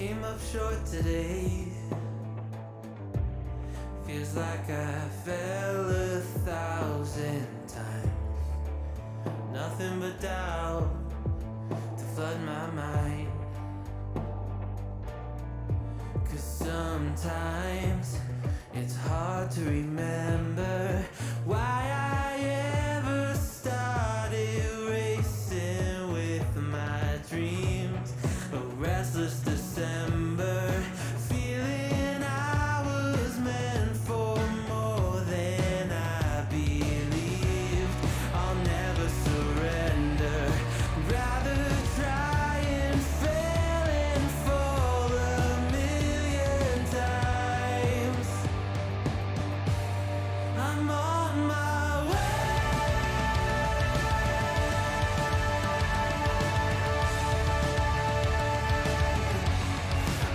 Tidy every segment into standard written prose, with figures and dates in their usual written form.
came up short today. Feels like I fell 1,000 times. Nothing but doubt to flood my mind. 'Cause sometimes it's hard to remember why I ever started racing with my dreams. A restless December, feeling I was meant for more than I believed. I'll never surrender, rather try and fail and fall 1,000,000 times. I'm on my way.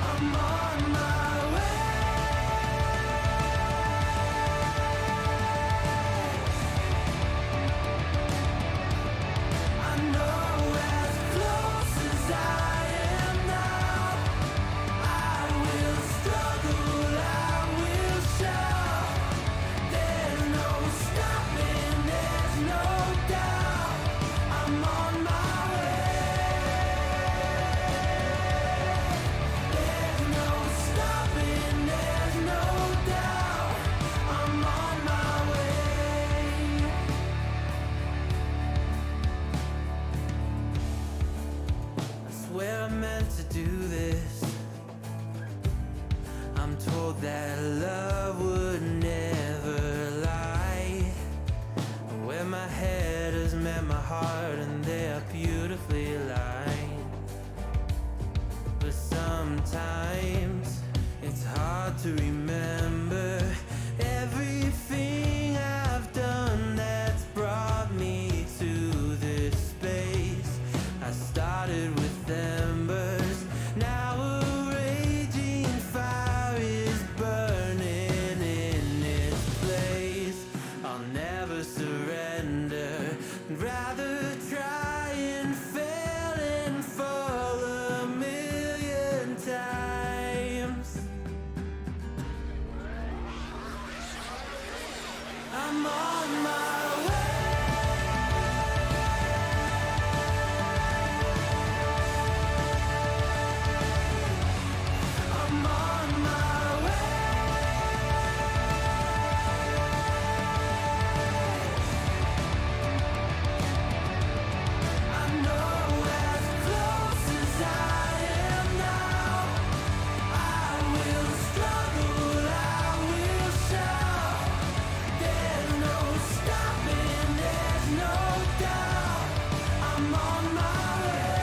I'm on my way. I know as close as I am now, I will struggle, I will shout. There's no stopping, there's no doubt. I'm on my way. There's no stopping, there's no doubt. I'm on my way. I swear I meant to do this. I'm told that love would never lie. Where my head has met my heart and they are beautifully aligned. But sometimes it's hard to remember everything I've done that's brought me to this space. I started with embers, now a raging fire is burning in its place. I'll never surrender, rather try and fail and fall 1,000,000 times. I'm on my way. I'm on my way. I know as close as I am now, I will struggle, I will shout. There's no stopping, there's no doubt. I'm on my way.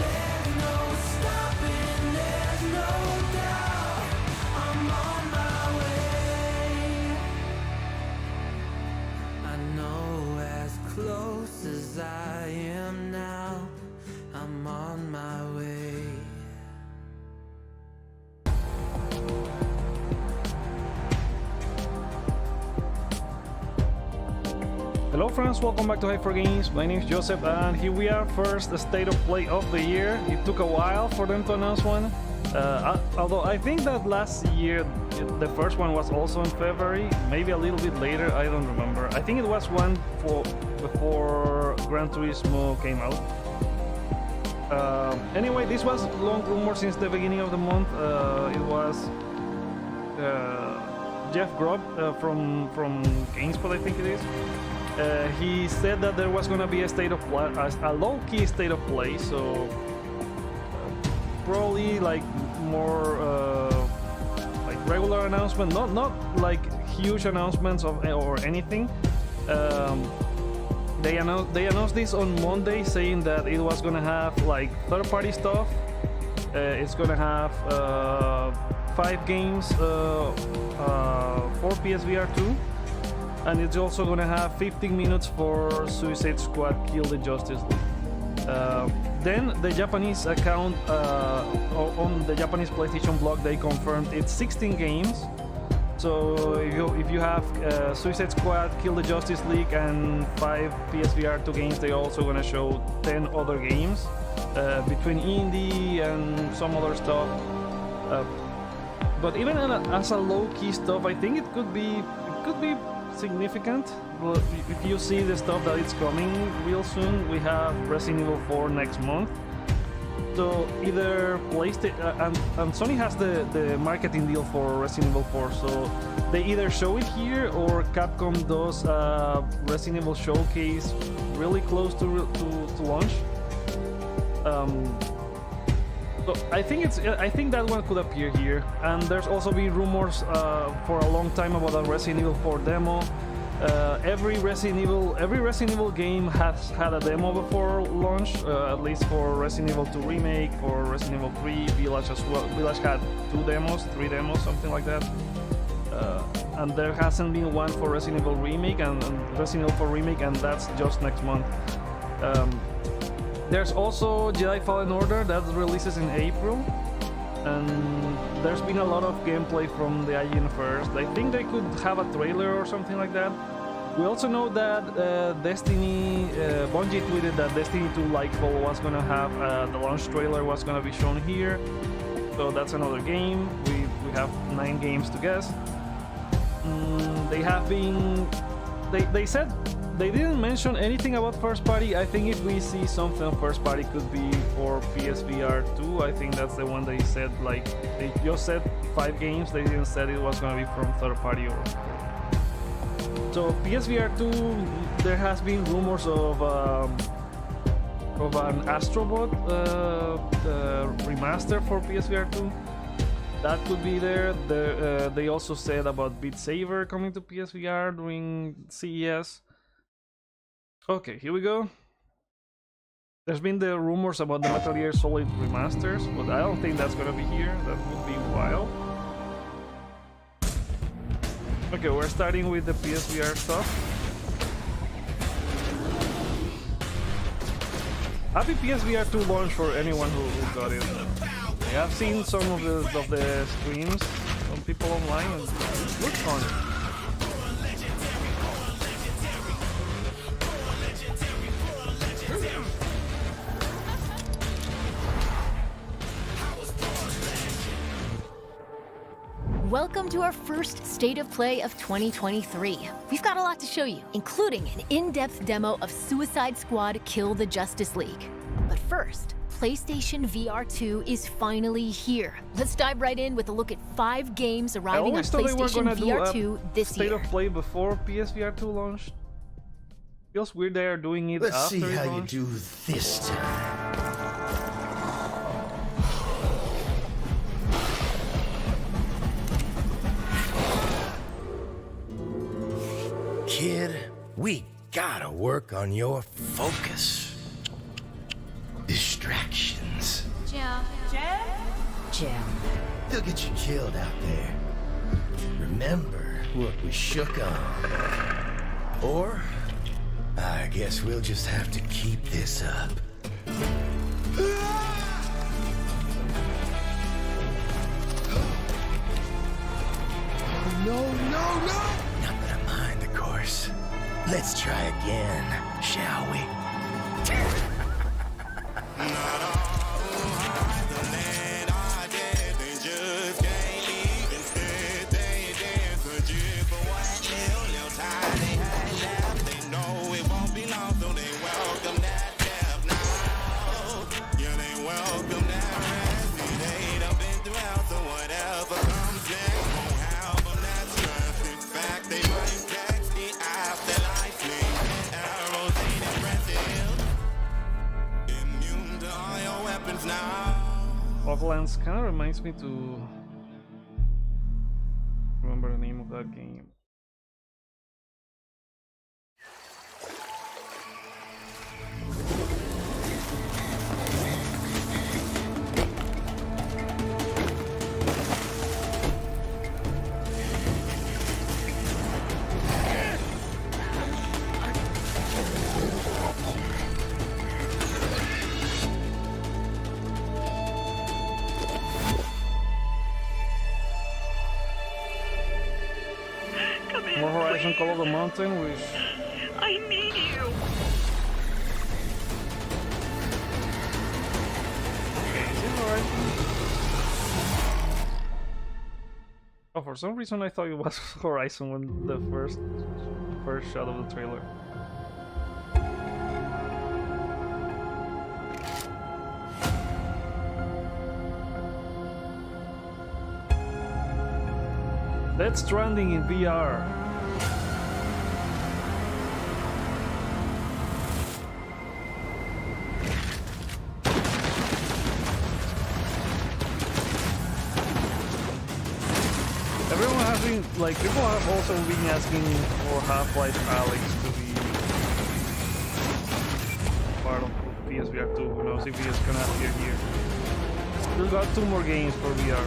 There's no stopping, there's no doubt. I'm on my way. I know as close as I am now, I'm on my way. Hello friends, welcome back to Hyper Games. My name is Joseph and here we are, first state of play of the year. It took a while for them to announce one. Although I think that last year the first one was also in February, maybe a little bit later, I don't remember. I think it was one before Gran Turismo came out. Anyway, this was long rumored since the beginning of the month. It was Jeff Grubb from GameSpot, I think it is. He said that there was gonna be a state of play, a low-key state of play, so probably like more like regular announcement, not like huge announcements of or anything. They announced this on Monday, saying that it was gonna have like third-party stuff. It's gonna have 5 games for PSVR2. And it's also gonna have 15 minutes for Suicide Squad Kill the Justice League. Then the Japanese account on the Japanese PlayStation blog, they confirmed it's 16 games. So if you have Suicide Squad, Kill the Justice League, and 5 PSVR2 games, they're also gonna show 10 other games. between indie and some other stuff. But even as a low-key stuff, I think it could be significant. If you see the stuff that it's coming real soon, we have Resident Evil 4 next month. So either PlayStation and Sony has the marketing deal for Resident Evil 4, so they either show it here or Capcom does Resident Evil showcase really close to launch. So I think that one could appear here, and there's also been rumors for a long time about a Resident Evil 4 demo. Every Resident Evil game has had a demo before launch, at least for Resident Evil 2 Remake, for Resident Evil 3, Village as well. Village had 3 demos, something like that. And there hasn't been one for Resident Evil Remake and Resident Evil 4 Remake, and that's just next month. There's also Jedi Fallen Order that releases in April, and there's been a lot of gameplay from the IGN first. I think they could have a trailer or something like that. We also know that Bungie tweeted that Destiny 2 Lightfall was gonna have the launch trailer was gonna be shown here, so that's another game. We have 9 games to guess. They said they didn't mention anything about first party. I think if we see something on first party, could be for PSVR2. I think that's the one they said. Like they just said 5 games. They didn't say it was gonna be from third party or. So PSVR2, there has been rumors of an Astrobot remaster for PSVR2. That could be there. They also said about Beat Saber coming to PSVR during CES. Okay, here we go. There's been the rumors about the Metal Gear Solid remasters, but I don't think that's gonna be here. That would be wild. Okay, we're starting with the PSVR stuff. Happy PSVR 2 launch for anyone who got it. I have seen some of the streams from people online, and it looks fun. Welcome to our first State of Play of 2023. We've got a lot to show you, including an in-depth demo of Suicide Squad Kill the Justice League. But first, PlayStation VR2 is finally here. Let's dive right in with a look at 5 games arriving on PlayStation VR2 this year. State of Play before PSVR2 launched. Feels weird they are doing it Let's after see it how launched. you do this time. Kid, we gotta work on your focus. Distractions. Jim. They'll get you killed out there. Remember what we shook on. Or, I guess we'll just have to keep this up. No, no, no! Not that I mind, of course. Let's try again, shall we? Oaklands kind of reminds me to remember the name of that game. More Horizon Call of the Mountain, which I need you. Horizon? Oh, for some reason I thought it was Horizon when the first shot of the trailer. Death Stranding in VR. Everyone has been, like, people have also been asking for Half-Life Alyx to be part of PSVR2. Who knows if it's gonna appear here. Still got 2 more games for VR.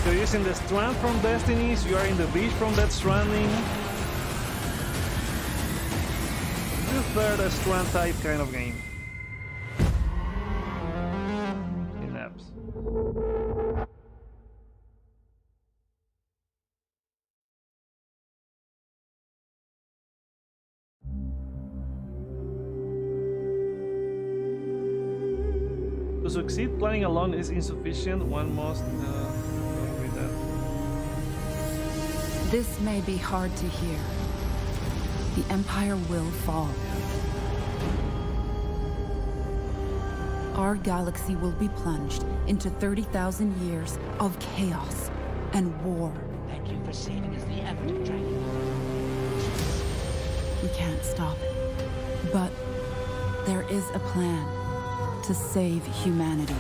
So you're using the Strand from Destinies, you are in the beach from Death Stranding. This is a Strand type kind of game. In apps. To succeed, planning alone is insufficient. One must agree that. This may be hard to hear. The Empire will fall. Our galaxy will be plunged into 30,000 years of chaos and war. Thank you for saving us the effort, Dragon. We can't stop it. But there is a plan to save humanity.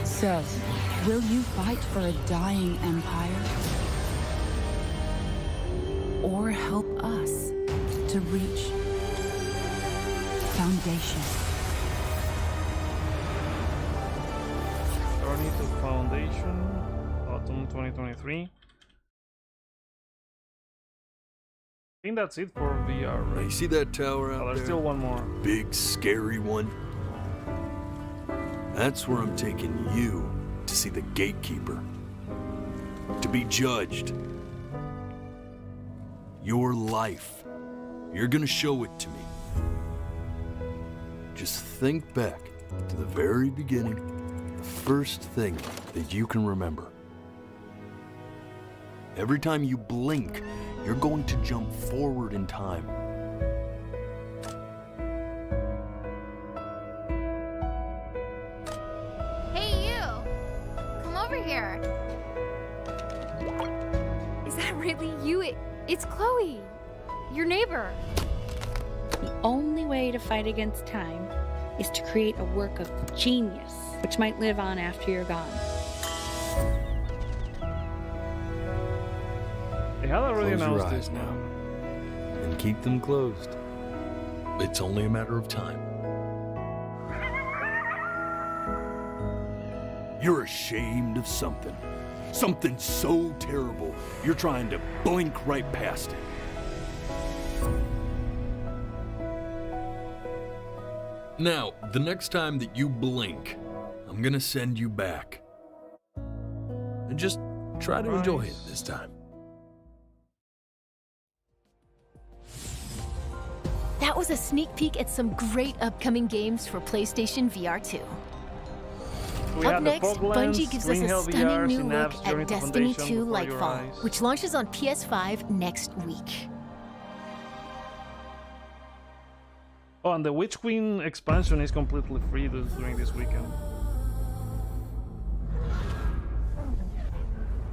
So, will you fight for a dying empire? Or help us to reach foundation? Journey to Foundation, autumn 2023. I think that's it for VR, right? You see that tower out Oh, there's there? still one more. Big, scary one. That's where I'm taking you to see the gatekeeper. To be judged. Your life. You're gonna show it to me. Just think back to the very beginning, the first thing that you can remember. Every time you blink, you're going to jump forward in time. Hey, you! Come over here. Is that really you? It's Chloe, your neighbor. The only way to fight against time is to create a work of genius, which might live on after you're gone. They had already Close your announced eyes this now. And keep them closed. It's only a matter of time. You're ashamed of something. Something so terrible, you're trying to blink right past it. Now, the next time that you blink, I'm gonna send you back. And just try to enjoy it this time. That was a sneak peek at some great upcoming games for PlayStation VR2. We Up have the next, Foglands, Bungie gives us a Greenhill stunning VR, new look Synapse, Journey at to Destiny Foundation 2 before your Lightfall, eyes. which launches on PS5 next week. Oh, and the Witch Queen expansion is completely free during this weekend.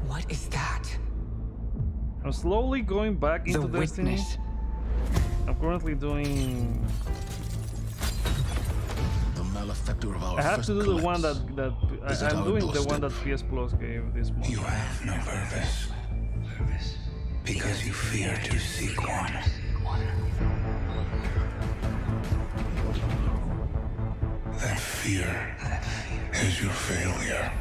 What is that? I'm slowly going back into The Destiny. witness. I'm currently doing... The malefactor of our I have first to do the one collapse. Visit I'm our doing the one doorstep. that PS Plus gave this month. You have no purpose, because you fear to seek one. fear is your failure.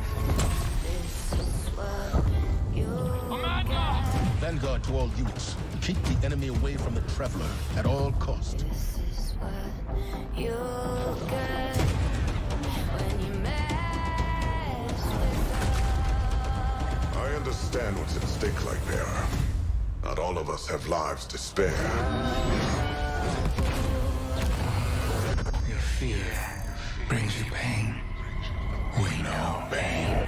Vanguard to all units. Keep the enemy away from the Traveler at all costs. I understand what's at stake, like Bearer. Not all of us have lives to spare. Your fear brings you pain. We know pain.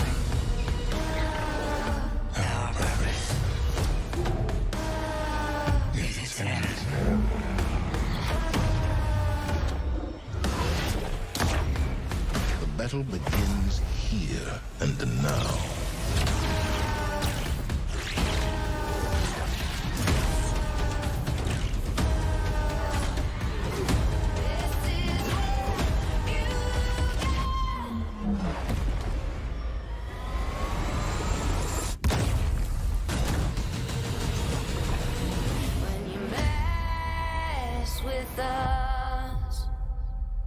Our purpose is its end. The battle begins here and now.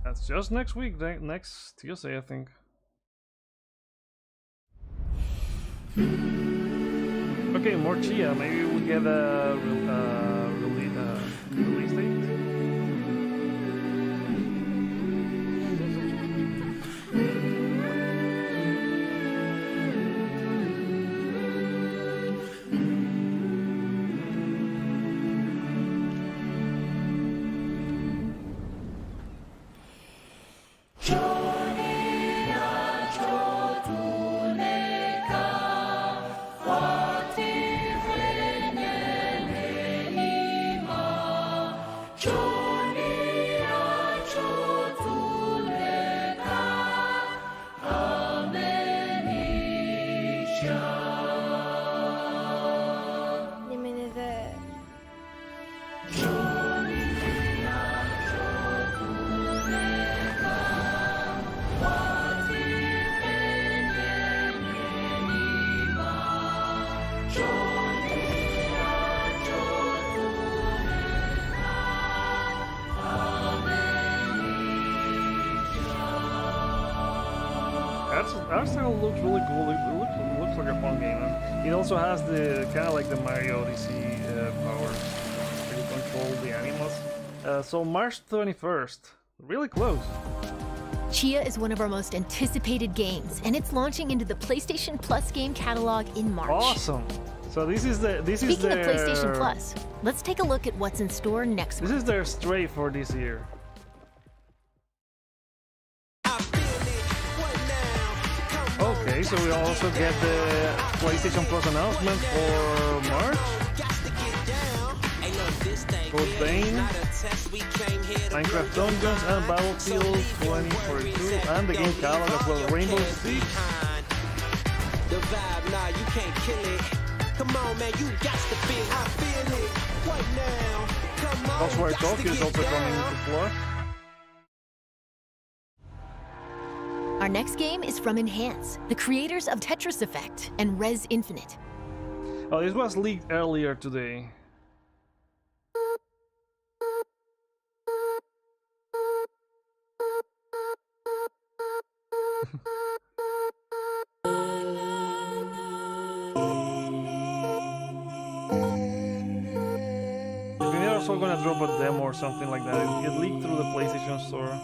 That's just next week, next Tuesday, I think. Okay, more Chia. Maybe we'll get a release date. That style looks really cool. It looks like a fun game. It also has the kind of like the Mario Odyssey power, where you control the animals. So March 21st, really close. Chia is one of our most anticipated games, and it's launching into the PlayStation Plus game catalog in March. Awesome. So this is their... Speaking of PlayStation Plus, let's take a look at what's in store next month. This is their stray for this year. Okay, so we also get the PlayStation Plus announcement for March. Code Vein, Minecraft Dungeons and Battlefield 2042, and the game catalog as well, Rainbow Six. The vibe, nah, you can't kill it. Come on, man, you got to feel it. I feel it. What now? Come on. Ghostwire Tokyo is also coming to Plus. Our next game is from Enhance, the creators of Tetris Effect and Res Infinite. Oh, this was leaked earlier today. They're also gonna drop a demo or something like that. It leaked through the PlayStation Store.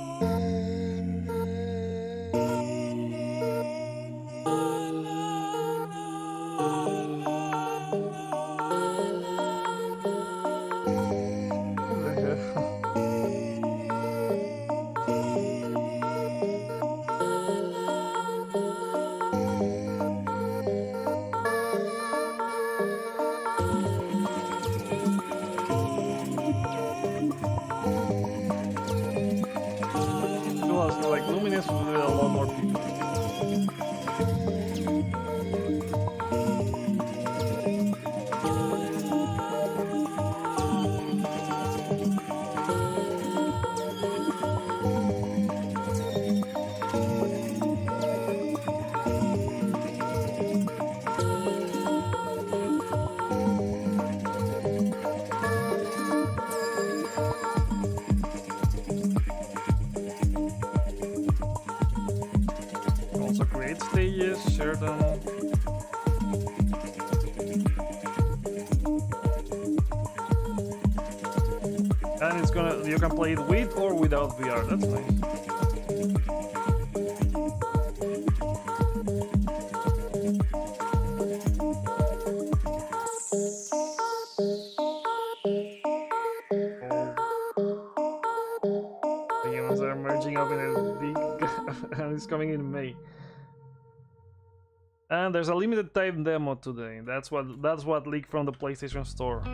also create stages, share them. And it's gonna, you can play it with or without VR. That's nice. The games are merging up in a big, and it's coming in May. And there's a limited time demo today. That's what leaked from the PlayStation Store.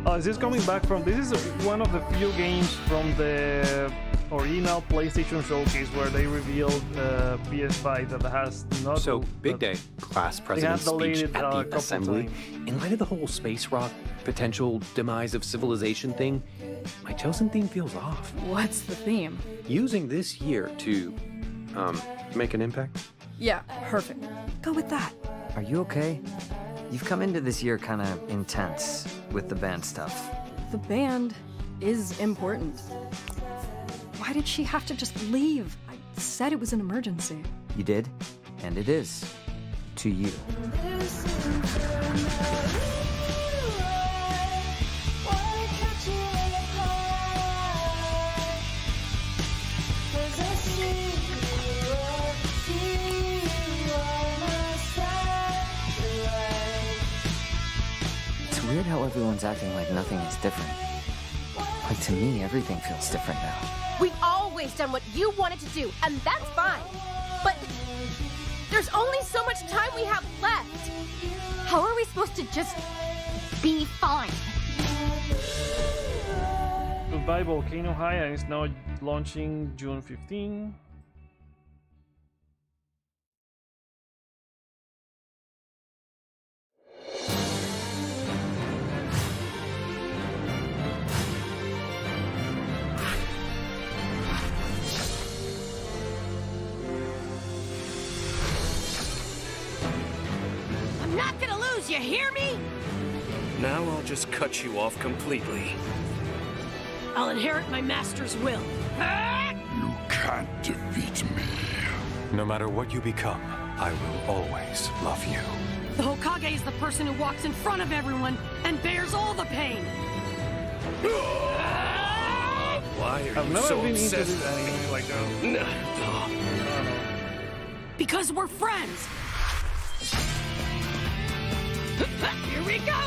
Oh, is this coming back from? This is one of the few games from the original PlayStation Showcase where they revealed PS5 that has not. So big day, class president's speech at the assembly. In light of the whole space rock potential demise of civilization thing, my chosen theme feels off. What's the theme? Using this year to, make an impact. Yeah, perfect. Go with that. Are you okay? You've come into this year kind of intense with the band stuff. The band is important. Why did she have to just leave? I said it was an emergency. You did, and it is. To you. It's weird how everyone's acting like nothing is different. Like, to me, everything feels different now. We've always done what you wanted to do, and that's fine. But there's only so much time we have left. How are we supposed to just be fine? Goodbye Volcano High, and it's now launching June 15. I'm not gonna lose, you hear me? Now I'll just cut you off completely. I'll inherit my master's will. You can't defeat me. No matter what you become, I will always love you. The Hokage is the person who walks in front of everyone and bears all the pain. Why are I've you never so been into obsessed this with anime me? like Because we're friends. Here we go.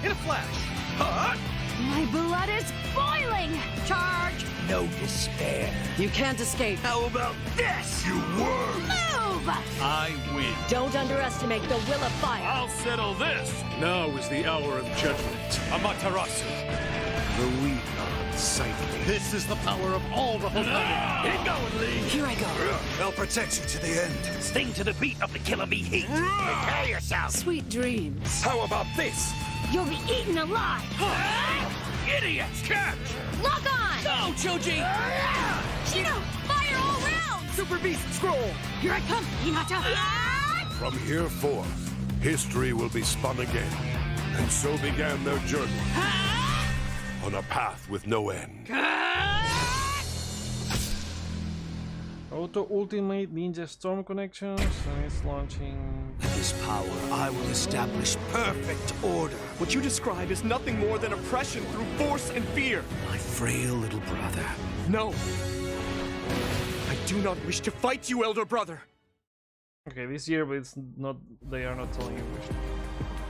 In a flash. My blood is boiling. Charge. No despair. You can't escape. How about this? You worm! Move! I win. Don't underestimate the will of fire. I'll settle this. Now is the hour of judgment. Amaterasu. The weak are psychic. This is the power of all the Hokage. Keep going, Lee. Here I go. I'll protect you to the end. Sting to the beat of the killer bee heat. Prepare yourself. Sweet dreams. How about this? You'll be eaten alive. Idiots! Catch! Lock on! Go, Choji! Shino, fire all round! Super Beast Scroll! Here I come, Hinata! From here forth, history will be spun again. And so began their journey. On a path with no end. Auto Ultimate Ninja Storm Connections, and it's launching. With this power, I will establish perfect order. What you describe is nothing more than oppression through force and fear. My frail little brother. No. I do not wish to fight you, elder brother. Okay, this year, but it's not. They are not telling you which.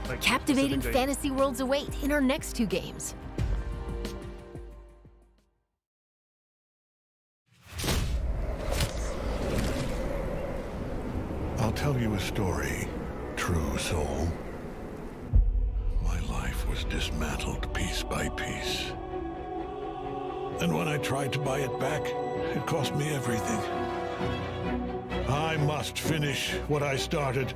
Like, Captivating specific day. fantasy worlds await in our next two games. I'll tell you a story, true soul. My life was dismantled piece by piece. And when I tried to buy it back, it cost me everything. I must finish what I started.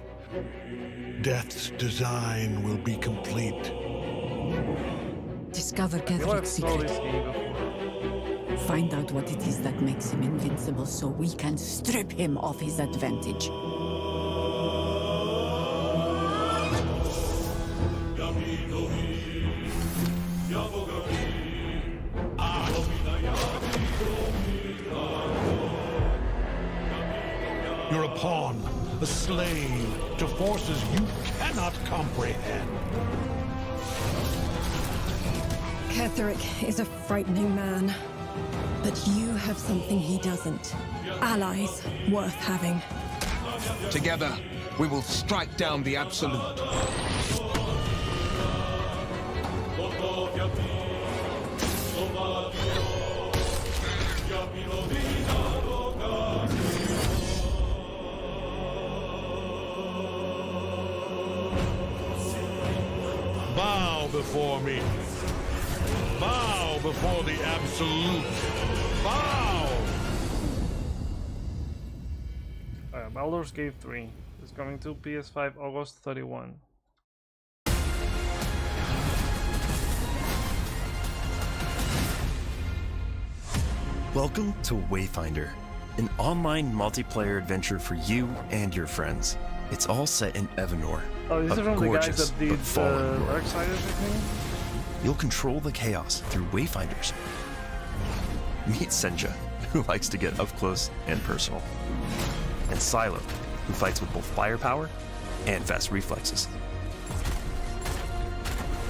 Death's design will be complete. Discover Ketherick's secret. Find out what it is that makes him invincible so we can strip him of his advantage. You're a pawn, a slave to forces you cannot comprehend. Ketherick is a frightening man, but you have something he doesn't. Allies worth having. Together, we will strike down the Absolute. Bow before me. Bow before the Absolute. Bow! Baldur's Gate 3 is coming to PS5 August 31. Welcome to Wayfinder, an online multiplayer adventure for you and your friends. It's all set in Evanor, Oh, this is from the guys that did fallen world. Darksiders, I think? You'll control the chaos through Wayfinders. Meet Senja, who likes to get up close and personal. And Silo, who fights with both firepower and fast reflexes.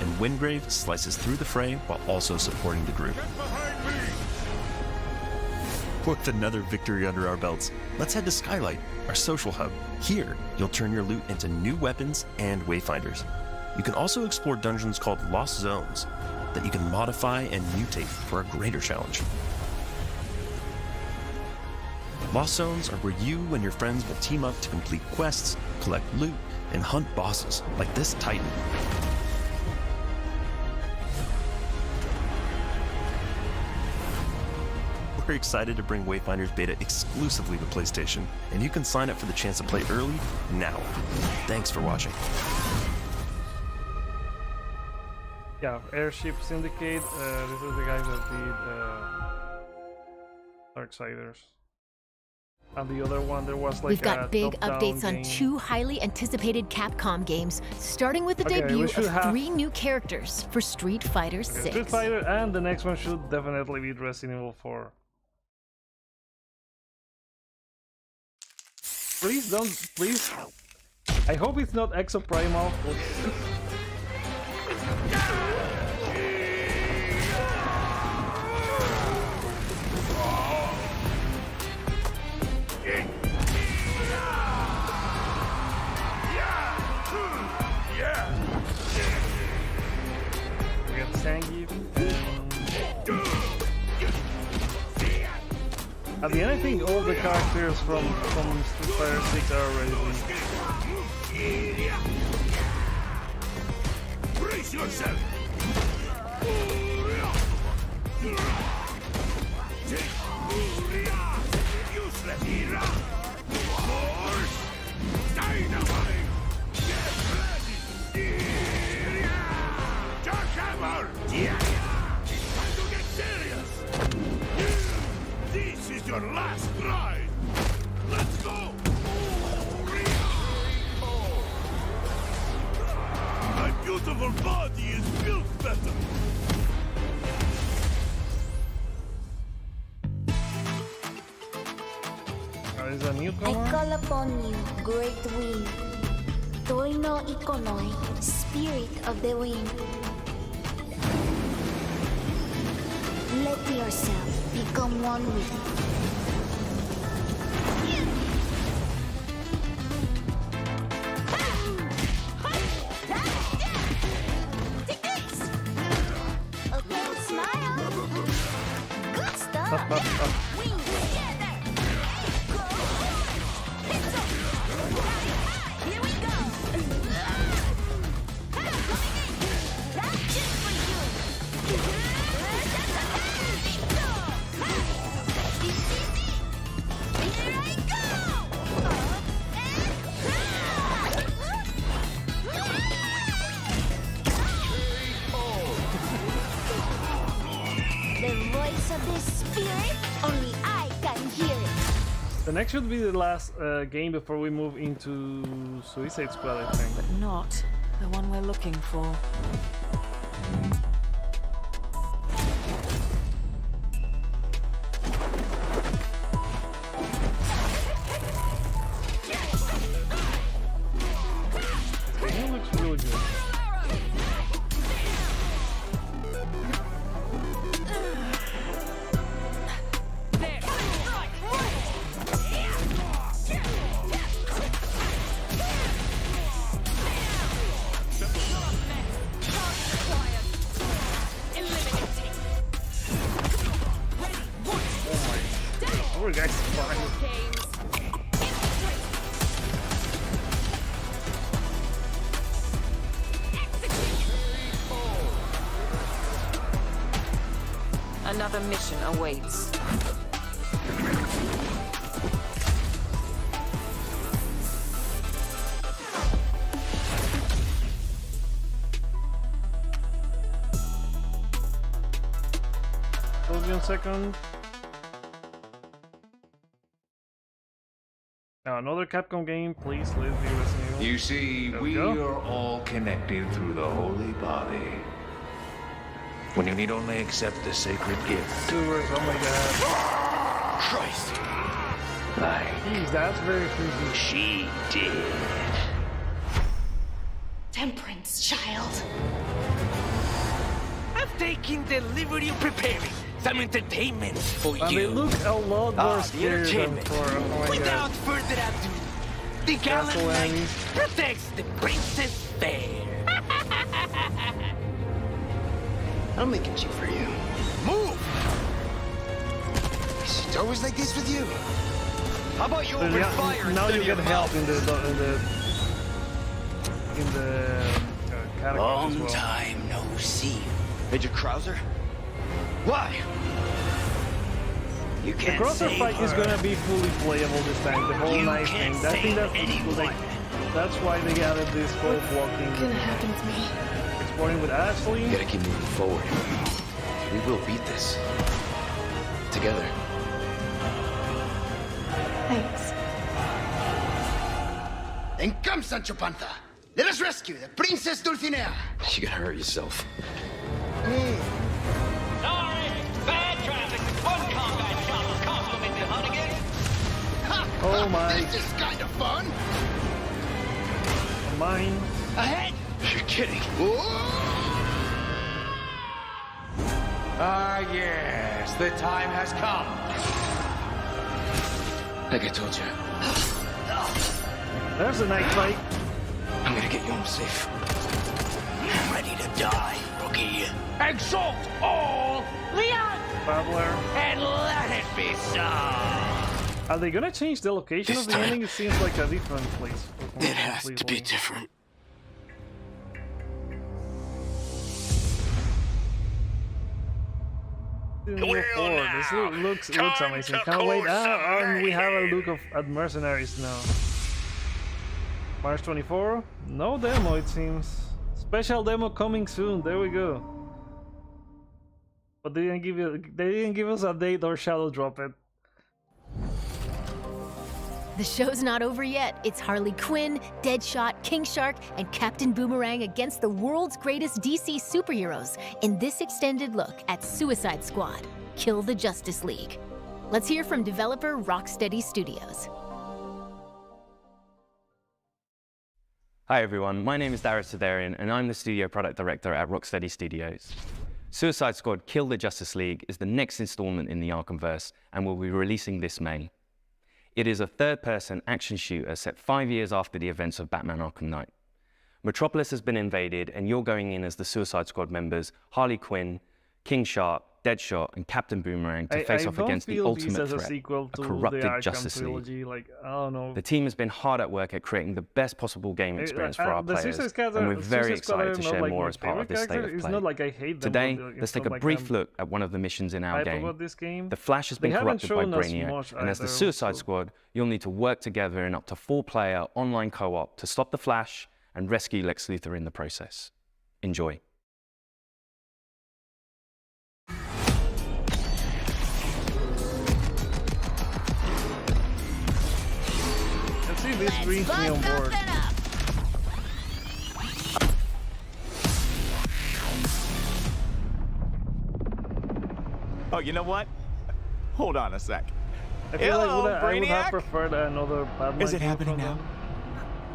And Wingrave slices through the fray while also supporting the group. With another victory under our belts, let's head to Skylight, our social hub. Here, you'll turn your loot into new weapons and Wayfinders. You can also explore dungeons called Lost Zones that you can modify and mutate for a greater challenge. Lost Zones are where you and your friends will team up to complete quests, collect loot, and hunt bosses like this Titan. We're excited to bring Wayfinders Beta exclusively to PlayStation, and you can sign up for the chance to play early now. Thanks for watching. Yeah, Airship Syndicate, this is the guys that did Darksiders. And the other one, there was like We've got big updates game. on 2 highly anticipated Capcom games, starting with the debut of 3 new characters for Street Fighter 6. Street Fighter, and the next one should definitely be Resident Evil 4. Please don't, please. I hope it's not Exoprimal. We got Zangief. At the end, I think all the characters from Street Fighter 6 are already released. Brace yourself! Useless Hira! Force! Dynamite! Get ready! Jackhammer! Time to get serious! This is your last ride! Let's go! My beautiful body is built better! Is a newcomer? I call upon you, great wind. Toi no ikonoi, spirit of the wind. Let yourself become one with it. Okay, smile. Good stuff. Wing together. Here we go. That's just for you. Here I go. The voice of the spirit, only I can hear it. The next should be the last game before we move into Suicide Squad, I think. But not The one we're looking for. This game looks really good. Oh, guys, fine. Another mission awaits. Hold me 1 second. Now, another Capcom game, please. Let's be listening. You see, we are all connected through the holy body. When you need only accept the sacred gift. Sewers, oh my god. Christ! Like, Jeez, that's very creepy. She did. Temperance, child. I'm taking the liberty of preparing some entertainment for And you. they look a lot more scary than for, oh my Without god. further ado, the gallant knight protects the princess fair. I'm making cheap for you. Move! Is it always like this with you? How about you So open yeah, fire now instead you of your get help mouth? in the catacombs Long as well. time no see. Major Krauser? Why? You The can't crosser save fight is her. gonna be fully playable this time. The whole You knife can't thing. I think save that's why they added this whole blocking. What's gonna happen to me? Exploring with Ashley. You gotta keep moving forward. We will beat this. Together. Thanks. Then come, Sancho Panza. Let us rescue the Princess Dulcinea. You're gonna hurt yourself. Sorry, bad traffic. One combat shot will compliment the Hunnigan. Oh my. This is kind of fun. Mine. Ahead. You're kidding. Ah, yes, the time has come. Like I told you, There's a night fight. I'm gonna get you home safe. I'm ready to die, rookie. Exalt all, Leon, Babbler. and let it be so. Are they gonna change the location of the ending? It seems like a different place. It has to be different. This looks amazing. Can't wait. And we have a look at Mercenaries now. March 24. No demo, it seems. Special demo coming soon. There we go. But they didn't give us a date or shadow drop it. The show's not over yet. It's Harley Quinn, Deadshot, King Shark, and Captain Boomerang against the world's greatest DC superheroes in this extended look at Suicide Squad: Kill the Justice League. Let's hear from developer Rocksteady Studios. Hi everyone, my name is Darius Sidarian and I'm the studio product director at Rocksteady Studios. Suicide Squad: Kill the Justice League is the next installment in the Arkhamverse and will be releasing this May. It is a third-person action shooter set 5 years after the events of Batman Arkham Knight. Metropolis has been invaded and you're going in as the Suicide Squad members Harley Quinn, King Shark, Deadshot, and Captain Boomerang to face off against the ultimate threat, a corrupted Justice League. Like, I don't know. The team has been hard at work at creating the best possible game experience for our players, and we're very excited to share more as part of this state of It's play. not like I hate them, Today, but let's take a brief look at one of the missions in our hype game. about this game. The Flash has been They haven't corrupted by shown us Brainiac, much and as the either, Suicide Squad, you'll need to work together in up to 4-player online co-op to stop the Flash and rescue Lex Luthor in the process. Enjoy. Let's see if this brings me on board. Oh, you know what? Hold on a sec. I feel Hello, like I would have Brainiac? preferred another Batman Is it game happening from now? them.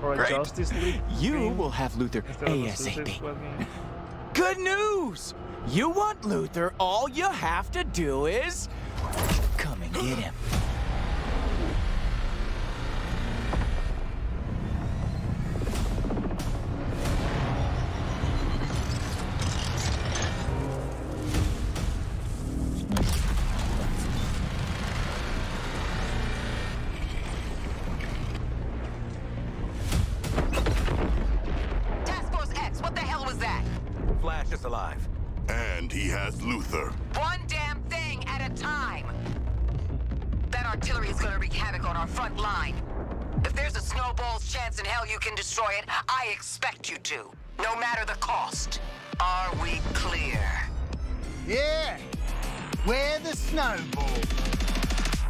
Or a Great. Justice League You game will have Luther instead of a Suicide ASAP. Squad game. Good news! You want Luther, all you have to do is... come and get him. Task Force X, what the hell was that? Flash is alive. And he has Luther. One damn thing at a time. That artillery is gonna wreak havoc on our front line. If there's a snowball's chance in hell you can destroy it, I expect you to. No matter the cost. Are we clear? Yeah. Where the snowball?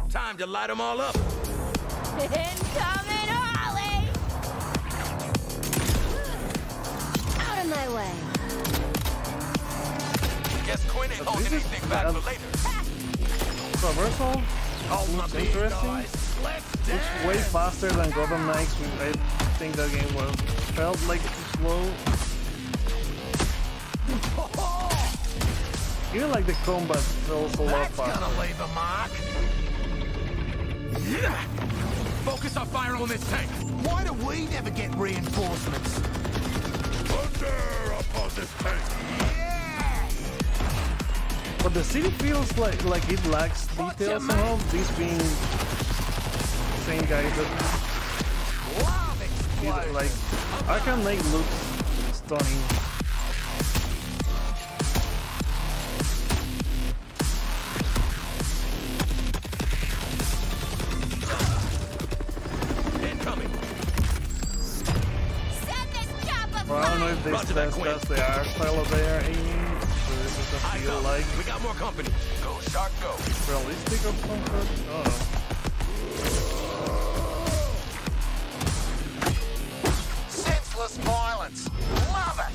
Time to light them all up. Incoming Harley! Out of my way. Guess Quinn ain't holding anything back for later. Traversal looks interesting. It's way faster than Gotham Knights. I think that game felt like too slow. Even like the combat feels a lot faster. That's gonna leave a mark. Yeah. Focus our fire on this tank. Why do we never get reinforcements? Thunder upon this tank. But the city feels like it lacks details somehow. These being the same guys that like Arkham Knight looks stunning. Well, I don't know if that's the art style they are aiming. So this is a feel like we got more company. Go, Shark, go. realistic of some sort. I don't know. Senseless violence. Love it.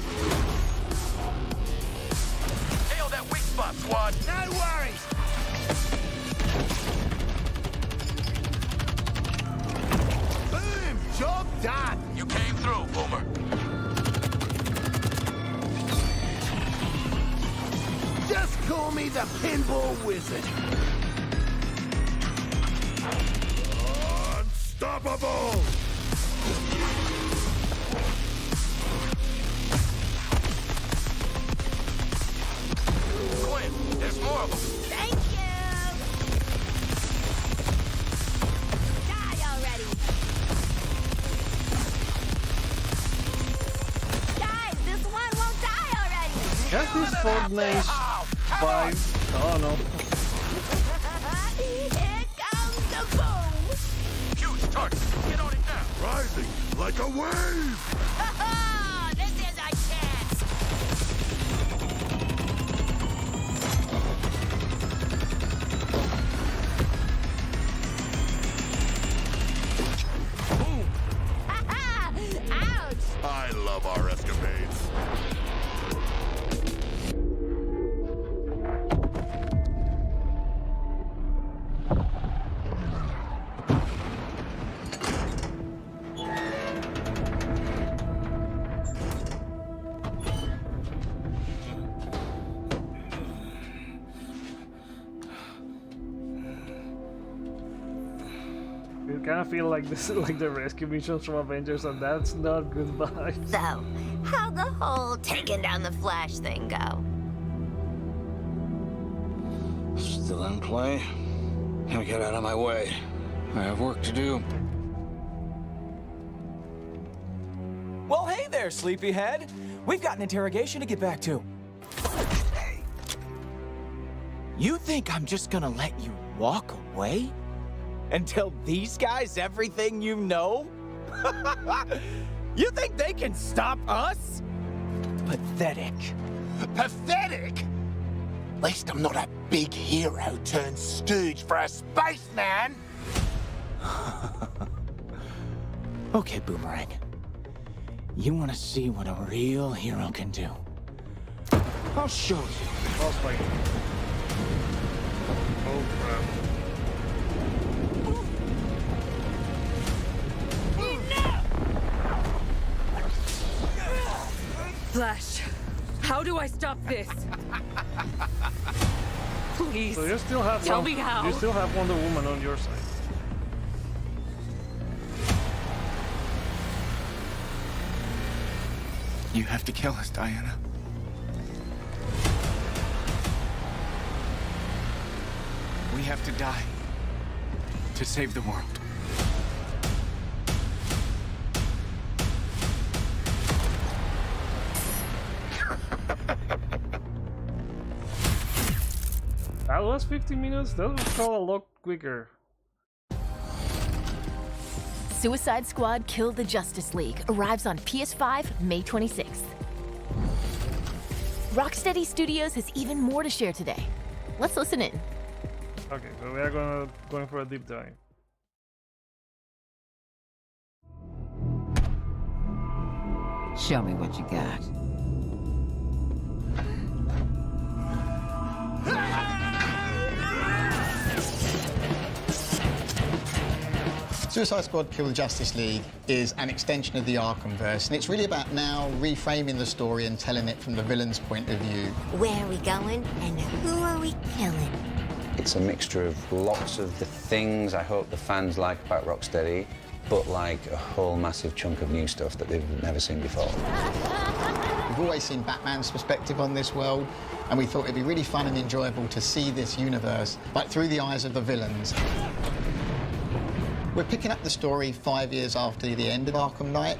Nail that weak spot, squad. No worries. Boom! Job done. You came through, Boomer. Just call me the pinball wizard. Unstoppable! Quinn, there's more of them. Thank you! Die already! Guys, this one won't die already! Guess this Fortnite vibes. I don't know. Here comes the boom! Huge target. Get on it now. Rising like a wave! This is our chance! Boom. Ouch! I love our escapades. It kind of feel like this is like the rescue missions from Avengers, and that's not good vibes. So, how'd the whole taking down the Flash thing go? Still in play? Now get out of my way. I have work to do. Well, hey there, sleepyhead. We've got an interrogation to get back to. You think I'm just gonna let you walk away? And tell these guys everything you know? You think they can stop us? Pathetic. Pathetic? At least I'm not a big hero turned stooge for a spaceman. Okay, Boomerang. You want to see what a real hero can do? I'll show you. Oh crap. Flash, how do I stop this? Please. So you still have tell me how. You still have Wonder Woman on your side. You have to kill us, Diana. We have to die to save the world. That was 50 minutes? That was probably a lot quicker. Suicide Squad Kill the Justice League arrives on PS5 May 26th. Rocksteady Studios has even more to share today. Let's listen in. Okay, so we are going for a deep dive. Show me what you got. Suicide Squad Kill the Justice League is an extension of the Arkhamverse, and it's really about now reframing the story and telling it from the villain's point of view. Where are we going and who are we killing? It's a mixture of lots of the things I hope the fans like about Rocksteady, but like a whole massive chunk of new stuff that they've never seen before. We've always seen Batman's perspective on this world, and we thought it'd be really fun and enjoyable to see this universe, but through the eyes of the villains. We're picking up the story 5 years after the end of Arkham Knight,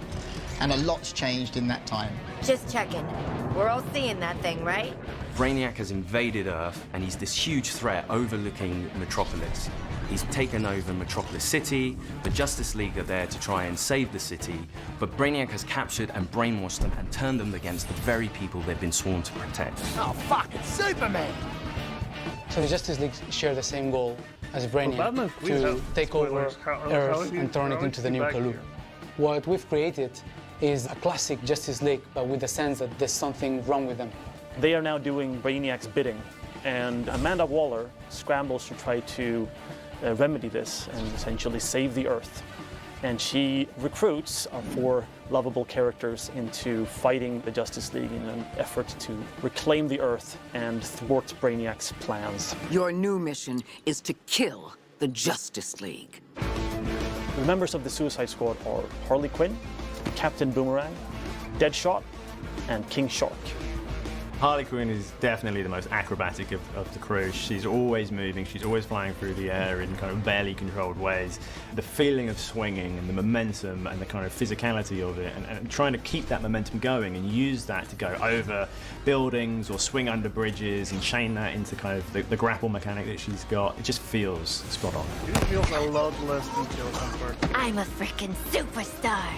and a lot's changed in that time. Just checking. We're all seeing that thing, right? Brainiac has invaded Earth, and he's this huge threat overlooking Metropolis. He's taken over Metropolis City. The Justice League are there to try and save the city, but Brainiac has captured and brainwashed them and turned them against the very people they've been sworn to protect. Oh, fuck, it's Superman! So the Justice League share the same goal as Brainiac, to take over Earth and turn it into the new Kalu. What we've created is a classic Justice League, but with the sense that there's something wrong with them. They are now doing Brainiac's bidding, and Amanda Waller scrambles to try to remedy this and essentially save the Earth. And she recruits our 4 lovable characters into fighting the Justice League in an effort to reclaim the Earth and thwart Brainiac's plans. Your new mission is to kill the Justice League. The members of the Suicide Squad are Harley Quinn, Captain Boomerang, Deadshot, and King Shark. Harley Quinn is definitely the most acrobatic of the crew. She's always moving, she's always flying through the air in kind of barely controlled ways. The feeling of swinging and the momentum and the kind of physicality of it, and trying to keep that momentum going and use that to go over buildings or swing under bridges and chain that into kind of the grapple mechanic that she's got. It just feels spot on. It feels a lot less detailed compared to... I'm a freaking superstar!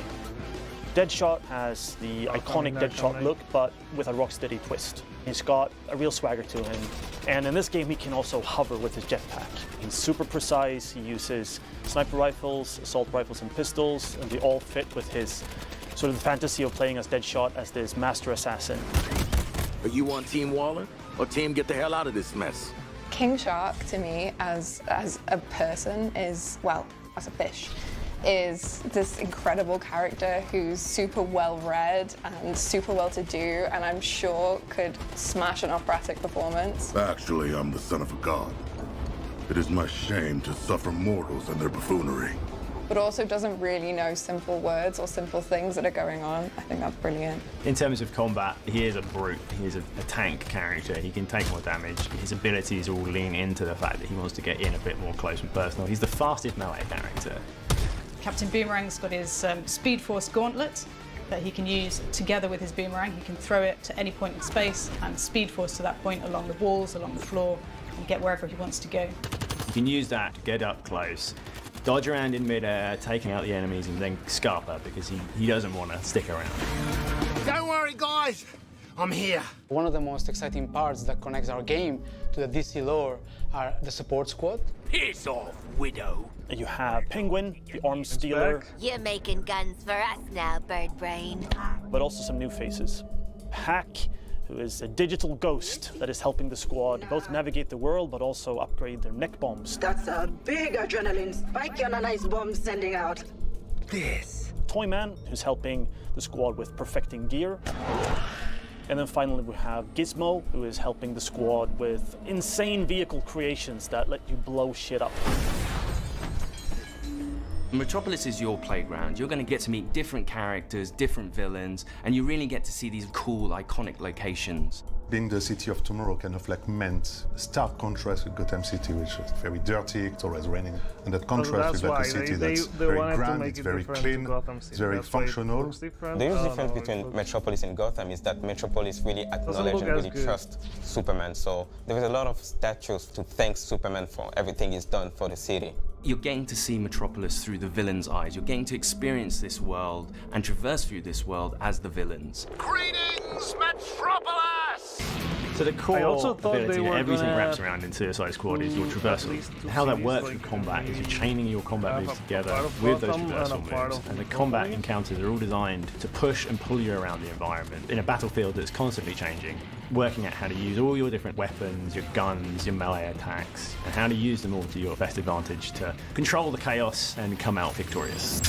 Deadshot has the iconic Deadshot look, but with a Rocksteady twist. He's got a real swagger to him, and in this game he can also hover with his jetpack. He's super precise, he uses sniper rifles, assault rifles and pistols, and they all fit with his sort of the fantasy of playing as Deadshot as this master assassin. Are you on Team Waller, or Team Get the Hell Out of This Mess? King Shark, to me, as a person, is, well, as a fish, is this incredible character who's super well-read and super well-to-do, and I'm sure could smash an operatic performance. Actually, I'm the son of a god. It is my shame to suffer mortals and their buffoonery. But also doesn't really know simple words or simple things that are going on. I think that's brilliant. In terms of combat, he is a brute. He is a tank character. He can take more damage. His abilities all lean into the fact that he wants to get in a bit more close and personal. He's the fastest melee character. Captain Boomerang's got his Speed Force Gauntlet that he can use together with his boomerang. He can throw it to any point in space and Speed Force to that point along the walls, along the floor, and get wherever he wants to go. You can use that to get up close, dodge around in midair, taking out the enemies, and then scarper because he doesn't want to stick around. Don't worry, guys. I'm here. One of the most exciting parts that connects our game to the DC lore are the support squad. Piss off, Widow. You have Penguin, the arms stealer. You're making guns for us now, Bird Brain. But also some new faces. Hack, who is a digital ghost that is helping the squad both navigate the world but also upgrade their neck bombs. That's a big adrenaline spike on a nice bomb sending out. This. Toyman, who's helping the squad with perfecting gear. And then finally we have Gizmo, who is helping the squad with insane vehicle creations that let you blow shit up. Metropolis is your playground. You're going to get to meet different characters, different villains, and you really get to see these cool, iconic locations. Being the city of tomorrow kind of like meant a stark contrast with Gotham City, which is very dirty, it's always raining. And that contrast with like a city that's very grand, it's very clean, it's very functional. The huge difference between Metropolis and Gotham is that Metropolis really acknowledge and really trust Superman. So there is a lot of statues to thank Superman for everything he's done for the city. You're getting to see Metropolis through the villain's eyes. You're getting to experience this world and traverse through this world as the villains. Greetings, Metropolis! So the core I also thought ability they that were everything gonna wraps around in Suicide Squad is your traversal. How that works with combat is you're chaining your combat moves together with those traversal moves, and the combat encounters are all designed to push and pull you around the environment in a battlefield that's constantly changing, working out how to use all your different weapons, your guns, your melee attacks, and how to use them all to your best advantage to control the chaos and come out victorious.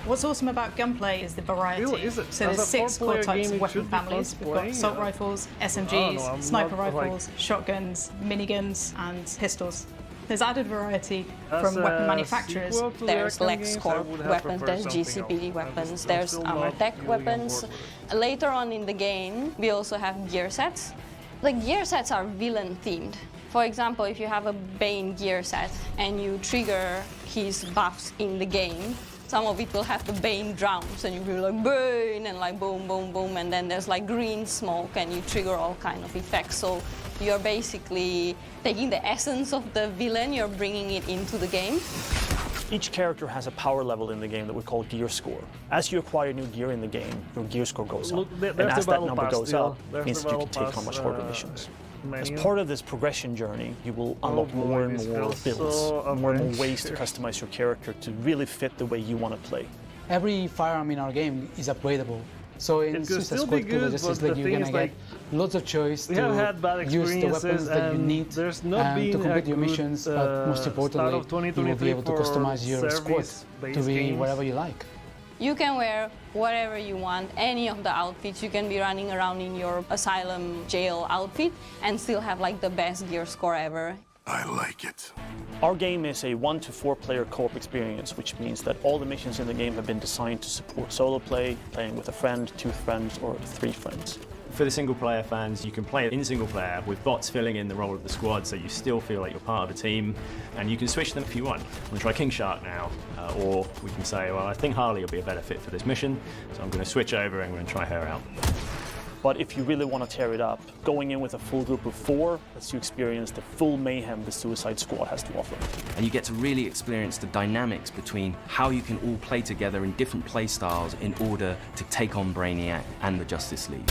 What's awesome about gunplay is the variety. Really, is it? So there's 6 core types of weapon families. We've got playing, assault yeah. rifles, I SMGs, don't know, I'm sniper not, rifles, shotguns, miniguns, and pistols. There's added variety As from weapon a manufacturers. sequel to the There's Arkham Lex games, I Corp would have weapons, preferred there's something GCPD else. weapons, I'm there's still armor not tech really weapons. on board. Later on in the game, we also have gear sets. The gear sets are villain themed. For example, if you have a Bane gear set and you trigger his buffs in the game, some of it will have the Bane drums and you'll be like Bane and like boom, boom, boom, and then there's like green smoke and you trigger all kind of effects. So you're basically taking the essence of the villain, you're bringing it into the game. Each character has a power level in the game that we call gear score. As you acquire new gear in the game, your gear score goes up. There's And as the that battle number pass goes deal. up, There's it means the that you can battle take on pass, much harder missions. As menu. part of this progression journey, you will unlock boy, more and this more feels builds, so more and more amazing. ways to customize your character to really fit the way you want to play. Every firearm in our game is upgradable. So in It could Suicide still be Squad Kill the good, Justice but League, the you're thing gonna is, get lots of choice we to have had bad use the weapons experiences, that you and need there's not been to complete a your good, missions, but most start importantly, of you will be 2023 able to customize your squad service-based to be games. whatever you like. You can wear whatever you want, any of the outfits. You can be running around in your asylum jail outfit and still have like the best gear score ever. I like it. Our game is a 1 to 4 player co-op experience, which means that all the missions in the game have been designed to support solo play, playing with a friend, 2 friends, or 3 friends. For the single player fans, you can play it in single player with bots filling in the role of the squad so you still feel like you're part of a team, and you can switch them if you want. I'm going to try King Shark now, or we can say, well, I think Harley will be a better fit for this mission, so I'm going to switch over and I'm going to try her out. But if you really want to tear it up, going in with a full group of 4 lets you experience the full mayhem the Suicide Squad has to offer. And you get to really experience the dynamics between how you can all play together in different play styles in order to take on Brainiac and the Justice League.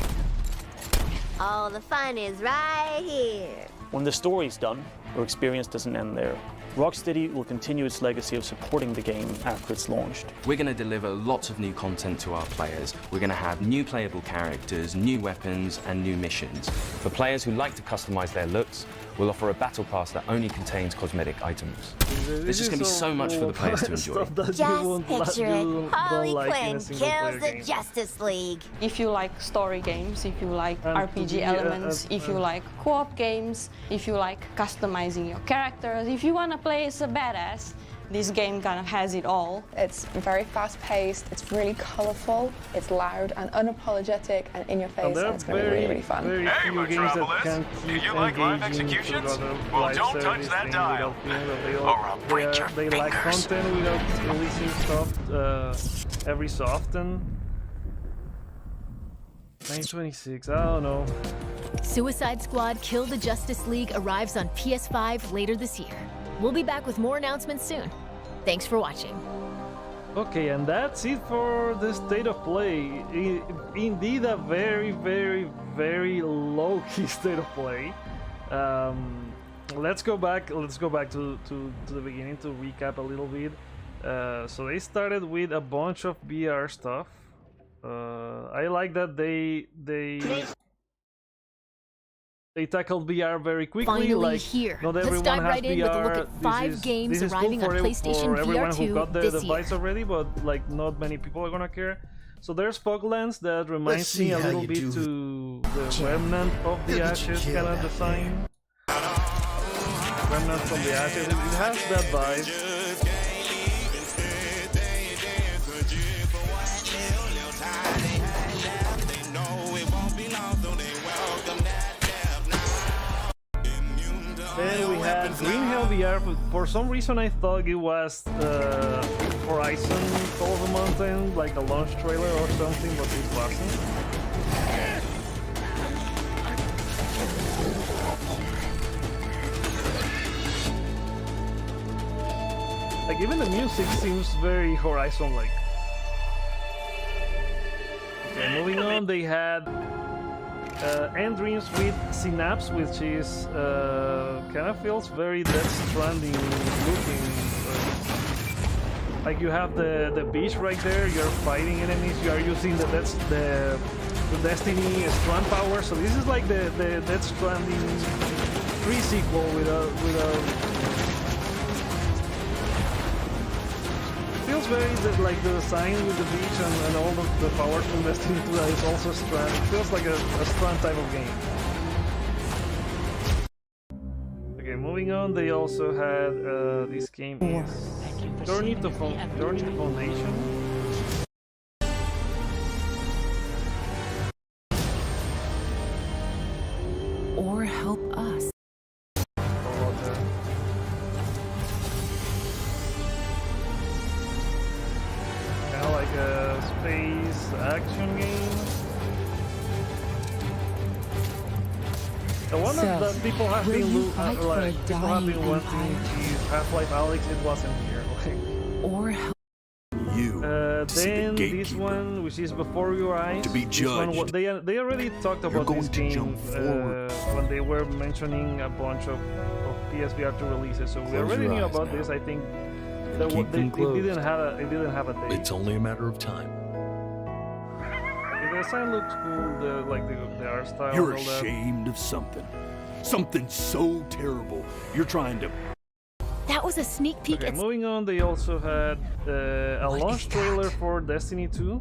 All the fun is right here. When the story's done, your experience doesn't end there. Rocksteady will continue its legacy of supporting the game after it's launched. We're going to deliver lots of new content to our players. We're going to have new playable characters, new weapons, and new missions. For players who like to customize their looks, we'll offer a battle pass that only contains cosmetic items. There's just going to be so much for the players to enjoy. Just picture it. Harley Quinn kills the Justice League. If you like story games, if you like RPG elements, if you like co-op games, if you like customizing your characters, if you want to play as a badass, this game kind of has it all. It's very fast-paced, it's really colourful, it's loud and unapologetic and in your face, and it's going to be really, really fun. Hey, Metropolis! Do you like live executions? Well, don't touch that dial, or I'll break your They like content without releasing stuff every so often. 926, I don't know. Suicide Squad Kill the Justice League arrives on PS5 later this year. We'll be back with more announcements soon. Thanks for watching. Okay, and that's it for the state of play. Indeed, a very, very, very low-key state of play. Let's go back to the beginning to recap a little bit. So they started with a bunch of VR stuff. I like that they They tackled VR very quickly. Finally like here. not Let's everyone dive has right in VR. with a look at 5 games this arriving cool on PlayStation for everyone VR2 who got the this device year. already, but like not many people are gonna care. So there's Foglands that reminds me a little bit to the Remnant of the Ashes kind of design. Remnant from the Ashes. It has that vibe. Then we had Green Hell VR, but for some reason I thought it was Horizon Call of the Mountain, like a launch trailer or something, but it wasn't. Like even the music seems very Horizon-like. Okay, moving on, they had End Dreams with Synapse, which is kind of feels very Death Stranding looking. Like you have the beach right there, you're fighting enemies, you are using the Destiny Strand power. So this is like the Death Stranding 3 sequel with a feels very like the design with the beach and all of the power from Destiny 2 that is also Strand. It feels like a Strand type of game. Okay, moving on, they also had this game is Journey to Foundation. Or help us. Like a space action game. The one that people have been wanting is Half-Life Alyx. It wasn't here. Or help you. Then this one, which is Before Your Eyes. To be judged. They already talked about this game when they were mentioning a bunch of PSVR2 releases. So we already knew about this. I think. It didn't have a date. It's only a matter of time. The design looks cool, the art style. You're ashamed of something. Something so terrible. You're trying to... That was a sneak peek. Okay, moving on, they also had a launch trailer for Destiny 2.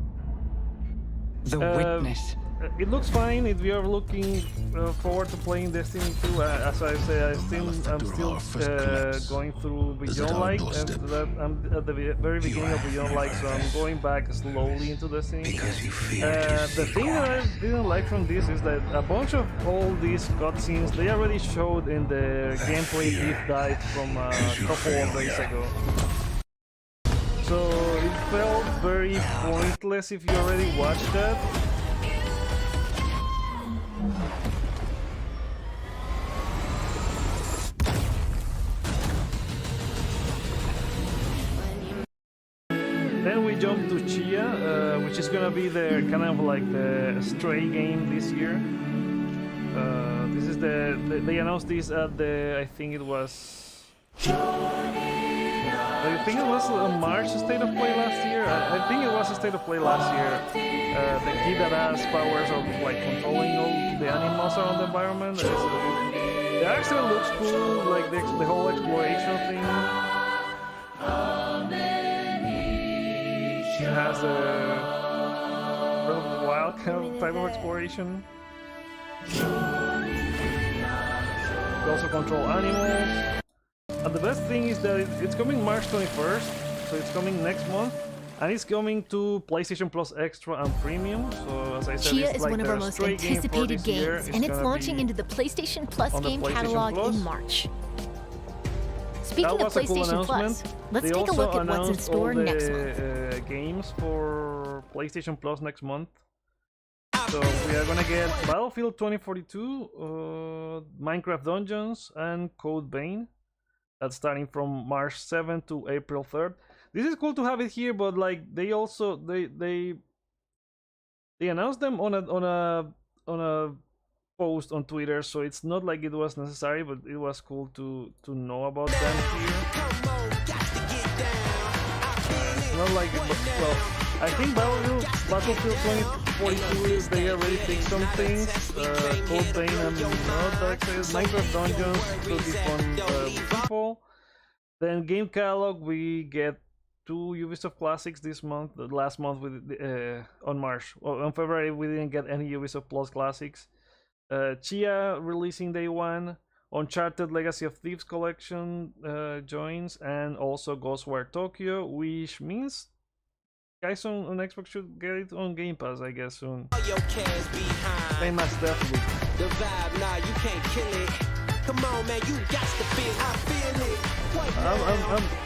The Witness. It looks fine. If you're looking forward to playing Destiny 2, as I say, I'm still going through Beyond Light, and I'm at the very beginning of Beyond Light, so I'm going back slowly into Destiny. The thing that I didn't like from this is that a bunch of all these cutscenes they already showed in the gameplay deep dive from a couple of days ago. So it felt very pointless if you already watched that. Then we jump to Chia, which is gonna be the kind of like the Stray game this year. This is they announced this at I think it was a March State of Play last year. I think it was a State of Play last year. The kid that has powers of like controlling all the animals around the environment. It actually looks cool, like the whole exploration thing. It has a wild kind of type of exploration. You also control animals. And the best thing is that it's coming March 21st, so it's coming next month. And it's coming to PlayStation Plus Extra and Premium. So as I said, Chia it's is like one of our most anticipated games, and it's launching into the PlayStation Plus game catalog in March. Speaking of PlayStation Plus, let's take a look at what's in store next month. Games for PlayStation Plus next month. So we are gonna get Battlefield 2042, Minecraft Dungeons, and Code Vein. That's starting from March 7th to April 3rd. This is cool to have it here, but like they also they announced them on a post on Twitter, so it's not like it was necessary, but it was cool to know about them here. It's not like well, I think Battlefield 42, they already fixed some things. Cold Bane and Minecraft Dungeons could be fun with people. Then game catalog, we get 2 Ubisoft classics this month. Last month on March. Well, on February we didn't get any Ubisoft Plus classics. Chia releasing day 1. Uncharted Legacy of Thieves collection joins, and also Ghostwire Tokyo, which means guys on Xbox should get it on Game Pass, I guess, soon. Same as Deathloop. The vibe, nah, you can't kill it. Come on, man, you got to feel. I feel it.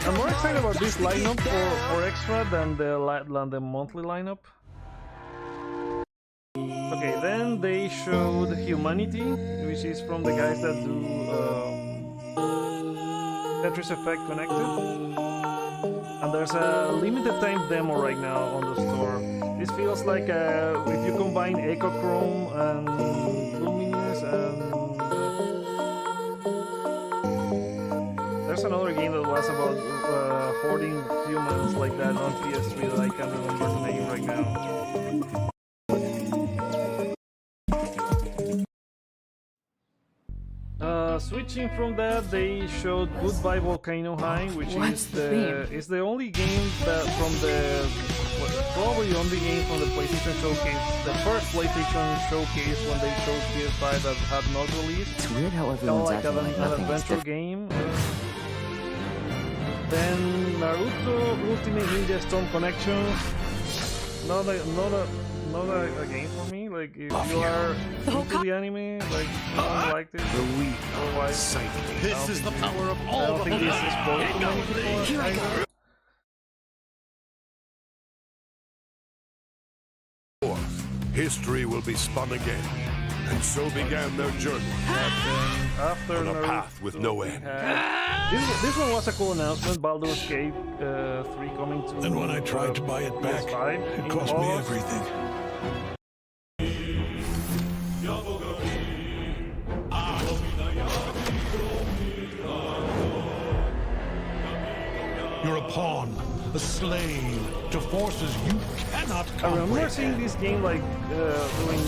I'm more excited about this lineup for extra than the monthly lineup. Okay, then they showed Humanity, which is from the guys that do Tetris Effect Connected. And there's a limited time demo right now on the store. This feels like if you combine Echochrome and Luminous and... there's another game that was about hoarding humans like that on PS3 that I can't remember the name right now. Switching from that, they showed Goodbye Volcano High, which is the only game that from the probably only game from the PlayStation Showcase, the first PlayStation Showcase when they showed PS5 that had not released. It's weird how everyone's acting like an adventure game. Then Naruto Ultimate Ninja Storm Connection. Not a game for me. Like if you are into the anime, like you don't like this. Otherwise, this is the power of all. I don't think this is spoiled to many people either. History will be spun again, and so began their journey after on a path with no end. This one was a cool announcement. Baldur's Gate 3 coming to. And when I tried to buy it back, PS5, it cost me everything. You're a pawn, a slave to forces you cannot comprehend. I remember seeing this game like doing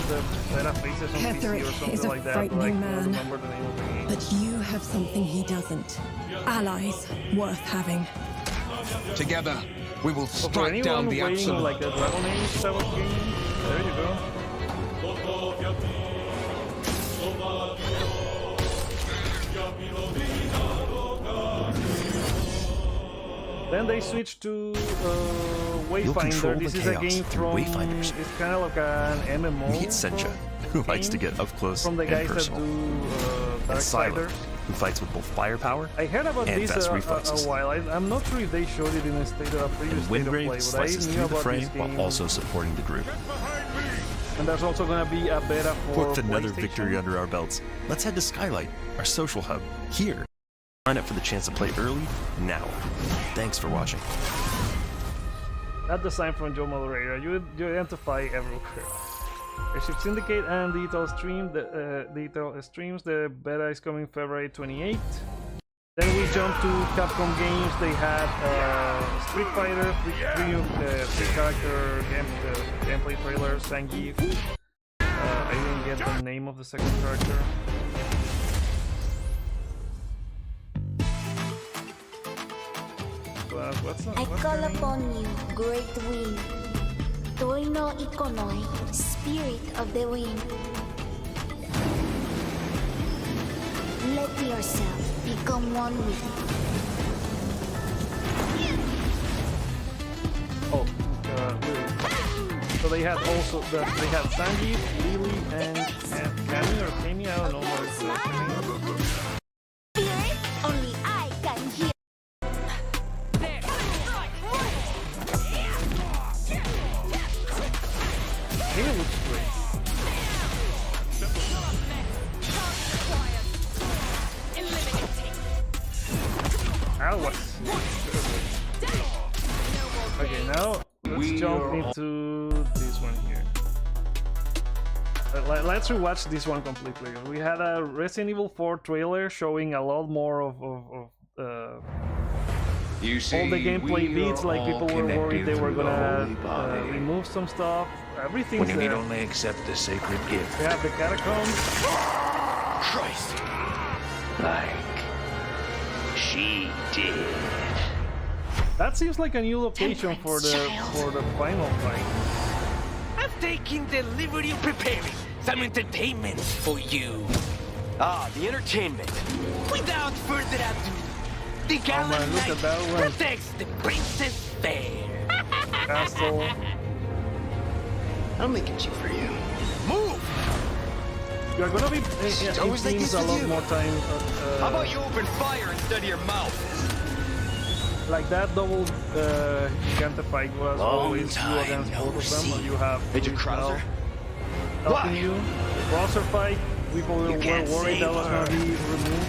the beta phases on PC or something like that. Frightening I don't man. remember the name of the game. But you have something he doesn't. Allies worth having. Together, we will strike down the absolute. Like a Dragon Age type of game. There you go. Then they switched to Wayfinder. This is a game from. It's kind of like an MMO. Meet Sencha, who likes to get up close from the and guys personal. That do and Silent, Darksiders. who fights with both firepower I heard about and this fast a reflexes. while. I'm not sure if they showed it in a previous state of play, Windgrave but I slices knew through the about frame this game. while also supporting the group. And there's also going to be a beta for With another PlayStation. victory under our belts, let's head to Skylight, our social hub, here. Sign up for the chance to play early, now. Thanks for watching. That design from Joe Moderator, you identify everywhere. Airship Syndicate and Detail Streams, the beta is coming February 28th. Then we jump to Capcom games. They had Street Fighter, three character gameplay trailer, Zangief. I didn't get the name of the second character. I call upon you, great wind. Toi no ikonoi, spirit of the wind. Let yourself become one with it. Oh, so they had also they had Zangief, Lily, and Cammy or Cammy. I don't know what it's name. Spirit, only I can hear. It looks great. That was okay. Now let's jump into this one here. Let's rewatch this one completely. We had a Resident Evil 4 trailer showing a lot more of all the gameplay beats, like people were worried they were gonna remove some stuff. Everything's when you there. need only accept the sacred gift. We have the catacombs. Christ! Like she did. That seems like a new location for the final fight. I'm taking the liberty of preparing some entertainment for you. Ah, the entertainment. Without further ado, the gallant knight protects the princess fair. Castle. I'll make it cheap for you. Move! You're gonna be in teams a lot more time. How about you open fire instead of your mouth? Like that double Giganta fight was always you against both of them, or you have Major Krauser helping you. The Krauser fight, people were worried that was gonna be removed.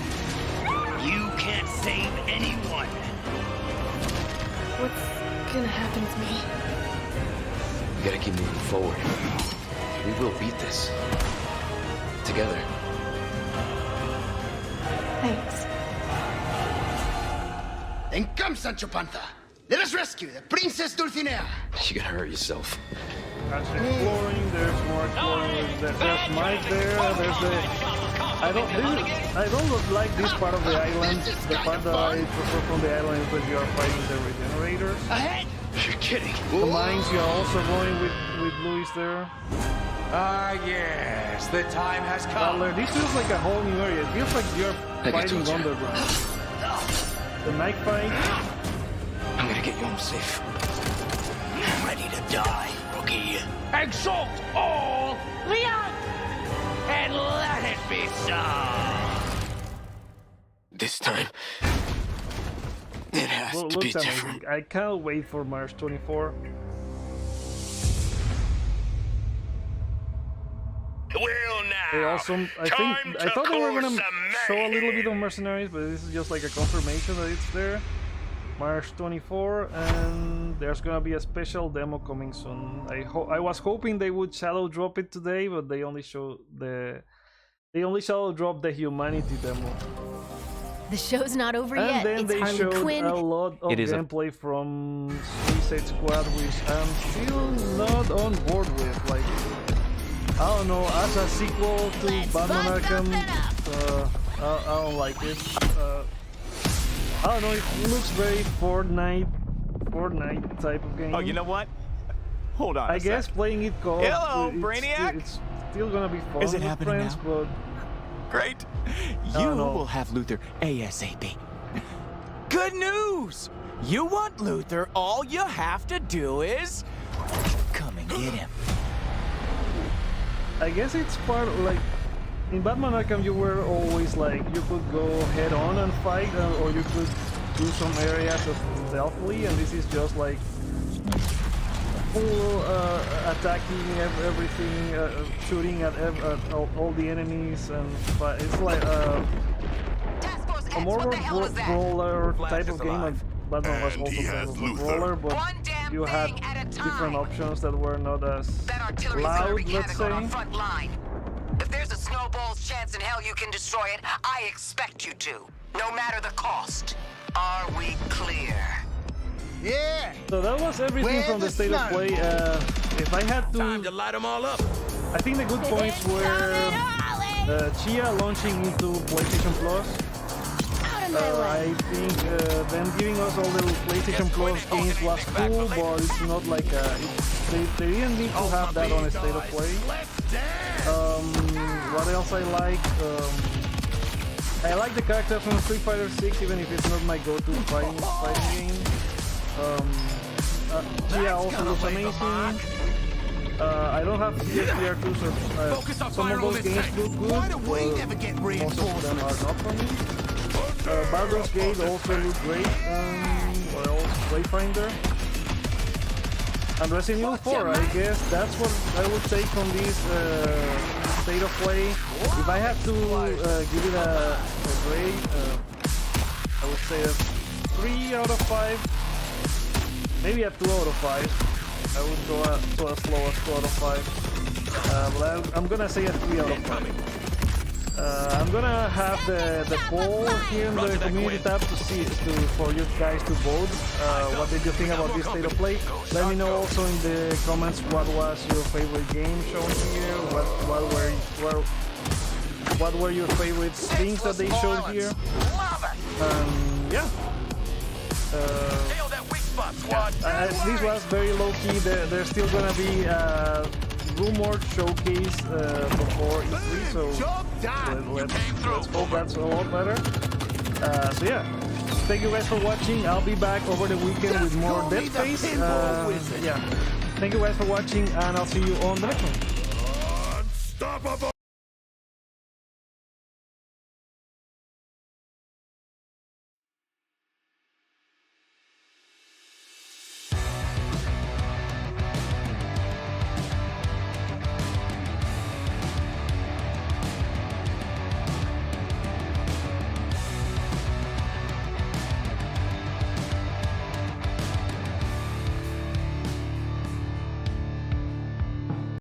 You can't save anyone. What's gonna happen to me? We gotta keep moving forward. We will beat this. Together. Thanks. Then come, Sancho Panza. Let us rescue the Princess Dulcinea. You're gonna hurt yourself. That's exploring, there's more exploring, there's Mike there, there's the... I don't like this part of the island. The part that I prefer from the island is when you are fighting the regenerators. Ahead! You're kidding. The mines, you're also going with Luis there. Ah, yes, the time has come. Butler, this feels like a whole new area. It feels like you're fighting underground. The night fight. I'm gonna get you home safe. I'm ready to die, rookie. Exalt all Leon! And let it be so! This time, it has to be different. I can't wait for March 24. Well, now, They also, I thought they were gonna show a little bit of Mercenaries, but this is just like a confirmation that it's there. March 24, and there's gonna be a special demo coming soon. I was hoping they would shadow drop it today, but they only shadow dropped the Humanity demo. The show's not over And yet. then It's they Harley showed Quinn. a lot of gameplay from Suicide Squad, which I'm still not on board with. Like, I don't know, as a sequel to Batman Arkham, I don't like it. I don't know, it looks very Fortnite type of game. Oh, you know what? Hold on. I guess playing it co-op, Hello, Brainiac. It's still gonna be fun Is it with happening friends, now? but Great. You will have Luther ASAP. Good news! You want Luther, all you have to do is come and get him. I guess it's part of, like, in Batman Arkham you were always like, you could go head on and fight, or you could do some areas of stealthily, and this is just like full attacking everything, shooting at all the enemies, and it's like a more brawler type of game. Like Batman was also kind of a brawler, but you had different options that were not as loud, let's say. If there's a snowball's chance in hell you can destroy it, I expect you to, no matter the cost. Are we clear? Yeah. So that was everything from the state of play. If I had Time to light them all up. I think the good points were Chia launching into PlayStation Plus. I think them giving us all the PlayStation Plus games was cool, but it's not like they didn't need to have that on a state of play. What else I like? I like the character from Street Fighter 6, even if it's not my go-to fighting game. Gia also looks amazing. I don't have PSVR2, so some of those games look good, but most of them are not for me. Baldur's Gate also looked great. What else? Wayfinder. And Resident Evil 4, I guess that's what I would take from this state of play. If I had to give it a grade, I would say a 3 out of 5. Maybe a 2 out of 5. I would go to as low as 2 out of 5. But I'm gonna say a 3 out of 5. I'm gonna have the poll here in the community tab for you guys to vote. What did you think about this state of play? Let me know also in the comments what was your favorite game shown here. What were your favorite things that they showed here? Yeah. This was very low key. There's still gonna be rumored showcase before E3, so let's hope that's a lot better. So yeah, thank you guys for watching. I'll be back over the weekend with more Dead Space. Yeah, thank you guys for watching, and I'll see you on the next one.